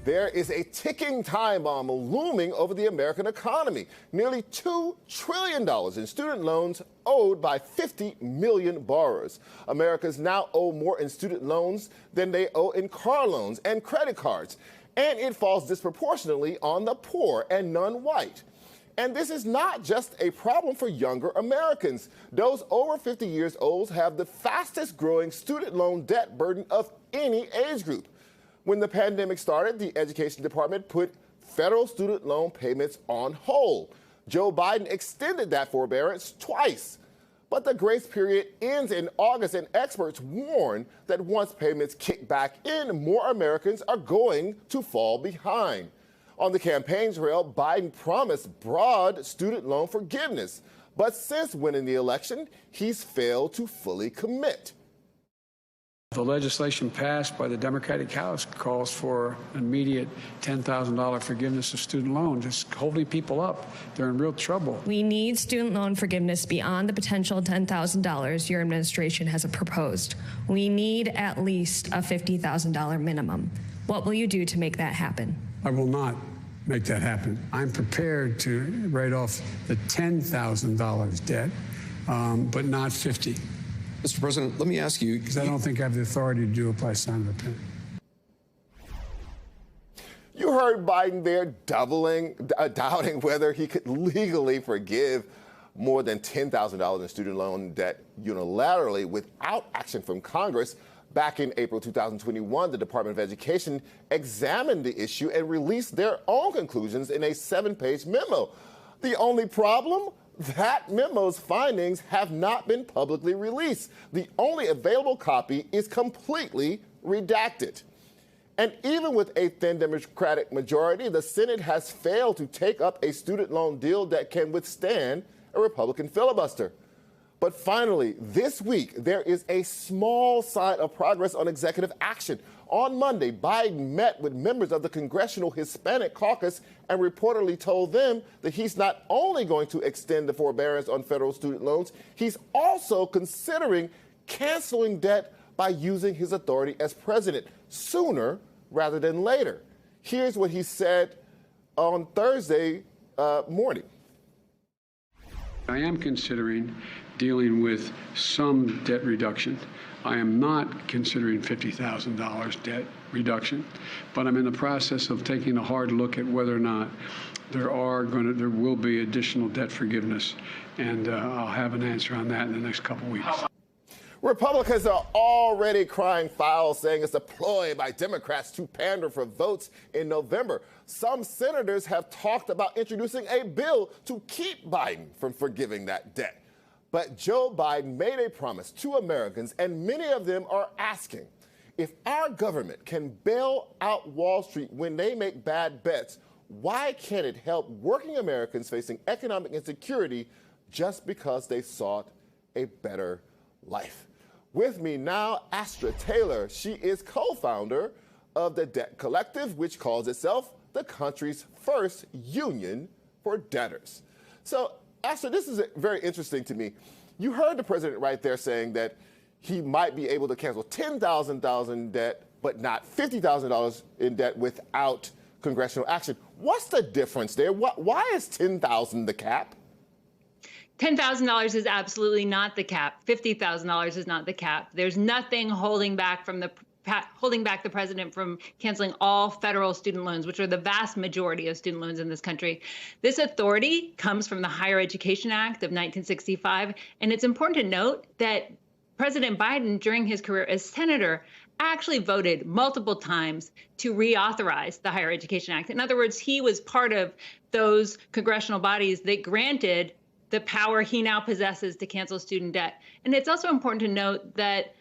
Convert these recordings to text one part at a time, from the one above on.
There is a ticking time bomb looming over the American economy. Nearly $2 trillion in student loans owed by 50 million borrowers. Americans now owe more in student loans than they owe in car loans and credit cards. And it falls disproportionately on the poor and non-white. And this is not just a problem for younger Americans. Those over 50 years old have the fastest growing student loan debt burden of any age group. When the pandemic started, the Education Department put federal student loan payments on hold. Joe Biden extended that forbearance twice. But the grace period ends in August, and experts warn that once payments kick back in, more Americans are going to fall behind. On the campaign trail, Biden promised broad student loan forgiveness. But since winning the election, he's failed to fully commit. The legislation passed by the Democratic House calls for immediate $10,000 forgiveness of student loans. It's holding people up. They're in real trouble. We need student loan forgiveness beyond the potential $10,000 your administration has proposed. We need at least a $50,000 minimum. What will you do to make that happen? I will not make that happen. I'm prepared to write off the $10,000 debt, but not 50. Mr. President, let me ask you, because I don't think I have the authority to do it by sign of a pen. You heard Biden there doubting whether he could legally forgive more than $10,000 in student loan debt unilaterally without action from Congress. Back in April 2021, the Department of Education examined the issue and released their own conclusions in a 7-page memo. The only problem? That memo's findings have not been publicly released. The only available copy is completely redacted. And even with a thin Democratic majority, the Senate has failed to take up a student loan deal that can withstand a Republican filibuster. But finally, this week, there is a small sign of progress on executive action. On Monday, Biden met with members of the Congressional Hispanic Caucus and reportedly told them that he's not only going to extend the forbearance on federal student loans, he's also considering canceling debt by using his authority as president sooner rather than later. Here's what he said on Thursday morning. I am considering dealing with some debt reduction. I am not considering $50,000 debt reduction, but I'm in the process of taking a hard look at whether or not there will be additional debt forgiveness, and I'll have an answer on that in the next couple of weeks. Republicans are already crying foul, saying it's a ploy by Democrats to pander for votes in November. Some senators have talked about introducing a bill to keep Biden from forgiving that debt. But Joe Biden made a promise to Americans, and many of them are asking, if our government can bail out Wall Street when they make bad bets, why can't it help working Americans facing economic insecurity just because they sought a better life? With me now, Astra Taylor. She is co-founder of the Debt Collective, which calls itself the country's first union for debtors. So, Astra, this is very interesting to me. You heard the president right there saying that he might be able to cancel $10,000 in debt, but not $50,000 in debt without congressional action. What's the difference there? Why is $10,000 the cap? $10,000 is absolutely not the cap. $50,000 is not the cap. There's nothing holding back the president from canceling all federal student loans, which are the vast majority of student loans in this country. This authority comes from the Higher Education Act of 1965. And it's important to note that President Biden, during his career as senator, actually voted multiple times to reauthorize the Higher Education Act. In other words, he was part of those congressional bodies that granted the power he now possesses to cancel student debt. And it's also important to note that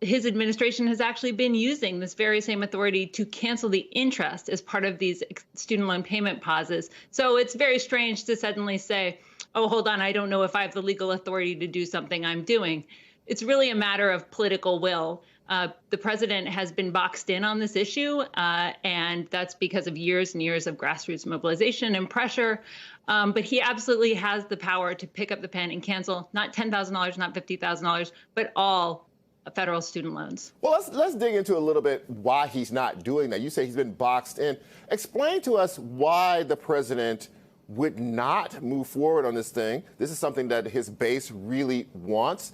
his administration has actually been using this very same authority to cancel the interest as part of these student loan payment pauses. So it's very strange to suddenly say, oh, hold on, I don't know if I have the legal authority to do something I'm doing. It's really a matter of political will. The president has been boxed in on this issue, and that's because of years and years of grassroots mobilization and pressure. But he absolutely has the power to pick up the pen and cancel not $10,000, not $50,000, but all federal student loans. Well, let's dig into a little bit why he's not doing that. You say he's been boxed in. Explain to us why the president would not move forward on this thing. This is something that his base really wants.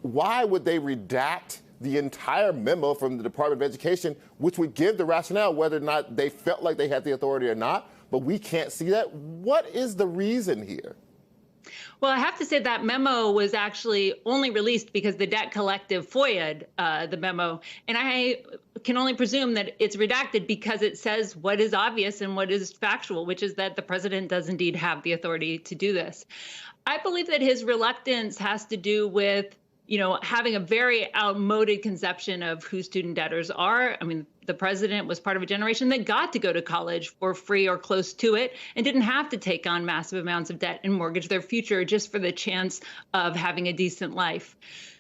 Why would they redact the entire memo from the Department of Education, which would give the rationale whether or not they felt like they had the authority or not? But we can't see that. What is the reason here? Well, I have to say that memo was actually only released because the debt collective FOIA'd the memo. And I can only presume that it's redacted because it says what is obvious and what is factual, which is that the president does indeed have the authority to do this. I believe that his reluctance has to do with having a very outmoded conception of who student debtors are. I mean, the president was part of a generation that got to go to college for free or close to it and didn't have to take on massive amounts of debt and mortgage their future just for the chance of having a decent life.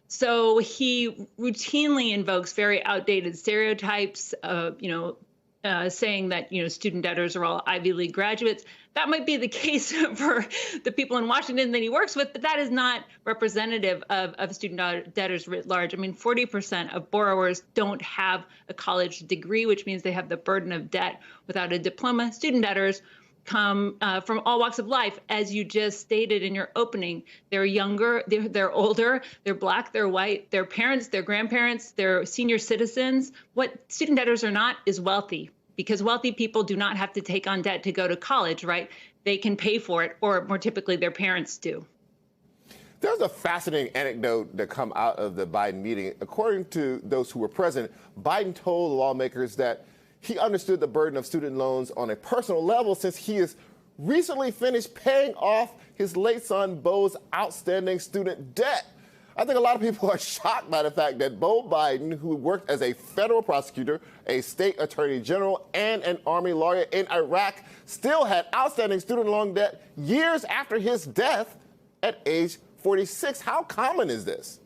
So he routinely invokes very outdated stereotypes, saying that, student debtors are all Ivy League graduates. That might be the case for the people in Washington that he works with, but that is not representative of student debtors writ large. I mean, 40% of borrowers don't have a college degree, which means they have the burden of debt without a diploma. Student debtors come from all walks of life, as you just stated in your opening. They're younger, they're older, they're Black, they're white, they're parents, they're grandparents, they're senior citizens. What student debtors are not is wealthy, because wealthy people do not have to take on debt to go to college, right? They can pay for it, or more typically, their parents do. There's a fascinating anecdote that come out of the Biden meeting. According to those who were present, Biden told the lawmakers that he understood the burden of student loans on a personal level since he has recently finished paying off his late son Bo's outstanding student debt. I think a lot of people are shocked by the fact that Bo Biden, who worked as a federal prosecutor, a state attorney general, and an army lawyer in Iraq, still had outstanding student loan debt years after his death at age 46. How common is this?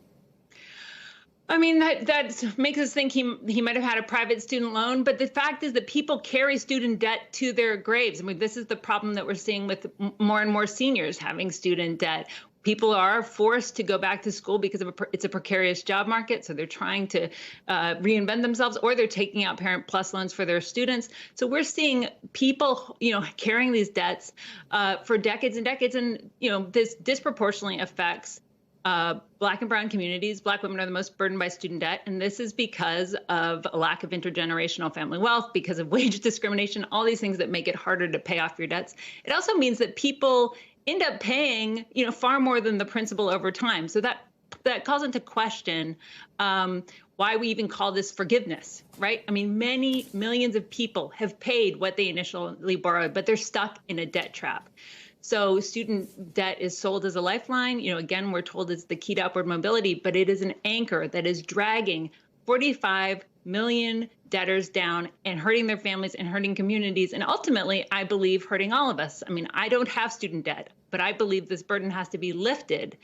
I mean, that makes us think he might have had a private student loan. But the fact is that people carry student debt to their graves. I mean, this is the problem that we're seeing with more and more seniors having student debt. People are forced to go back to school because it's a precarious job market. So they're trying to reinvent themselves, or they're taking out Parent Plus loans for their students. So we're seeing people, carrying these debts for decades and decades. And, this disproportionately affects Black and brown communities. Black women are the most burdened by student debt. And this is because of a lack of intergenerational family wealth, because of wage discrimination, all these things that make it harder to pay off your debts. It also means that people end up paying, far more than the principal over time. So that calls into question why we even call this forgiveness, right? I mean, many millions of people have paid what they initially borrowed, but they're stuck in a debt trap. So student debt is sold as a lifeline. Again, we're told it's the key to upward mobility, but it is an anchor that is dragging 45 million debtors down and hurting their families and hurting communities. And ultimately, I believe, hurting all of us. I mean, I don't have student debt, but I believe this burden has to be lifted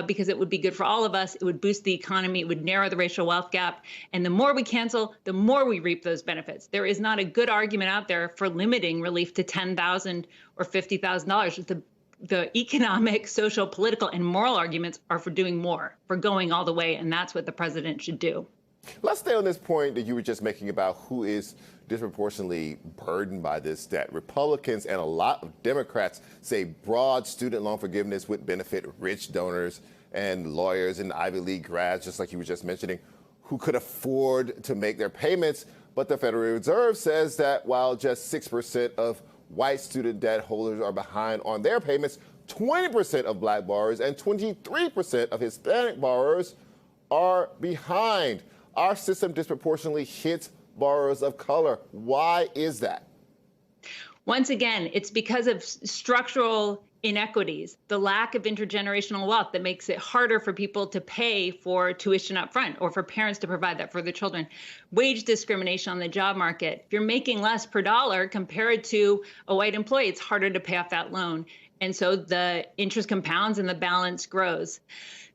because it would be good for all of us. It would boost the economy. It would narrow the racial wealth gap. And the more we cancel, the more we reap those benefits. There is not a good argument out there for limiting relief to $10,000 or $50,000. The economic, social, political, and moral arguments are for doing more, for going all the way. And that's what the president should do. Let's stay on this point that you were just making about who is disproportionately burdened by this debt. Republicans and a lot of Democrats say broad student loan forgiveness would benefit rich donors and lawyers and Ivy League grads, just like you were just mentioning, who could afford to make their payments. But the Federal Reserve says that while just 6% of white student debt holders are behind on their payments, 20% of Black borrowers and 23% of Hispanic borrowers are behind. Our system disproportionately hits borrowers of color. Why is that? Once again, it's because of structural inequities, the lack of intergenerational wealth that makes it harder for people to pay for tuition up front, or for parents to provide that for their children. Wage discrimination on the job market. If you're making less per dollar compared to a white employee, it's harder to pay off that loan. And so the interest compounds and the balance grows.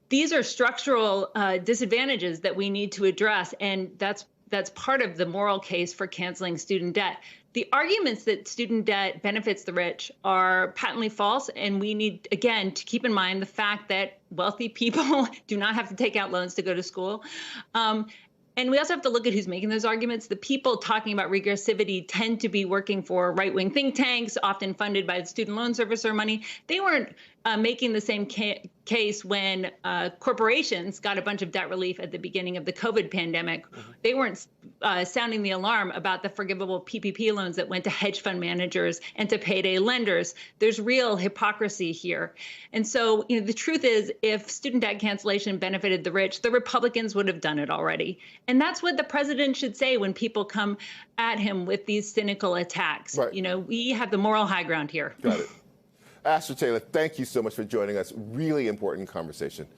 These are structural disadvantages that we need to address, and that's that's part of the moral case for canceling student debt. The arguments that student debt benefits the rich are patently false, and we need, again, to keep in mind the fact that wealthy people do not have to take out loans to go to school. And we also have to look at who's making those arguments. The people talking about regressivity tend to be working for right-wing think tanks, often funded by the student loan servicer money. They weren't making the same case when corporations got a bunch of debt relief at the beginning of the COVID pandemic. They weren't sounding the alarm about the forgivable PPP loans that went to hedge fund managers and to payday lenders. There's real hypocrisy here. And so, the truth is, if student debt cancellation benefited the rich, the Republicans would have done it already. And that's what the president should say when people come at him with these cynical attacks. Right. We have the moral high ground here. Got it. Astra Taylor, thank you so much for joining us. Really important conversation.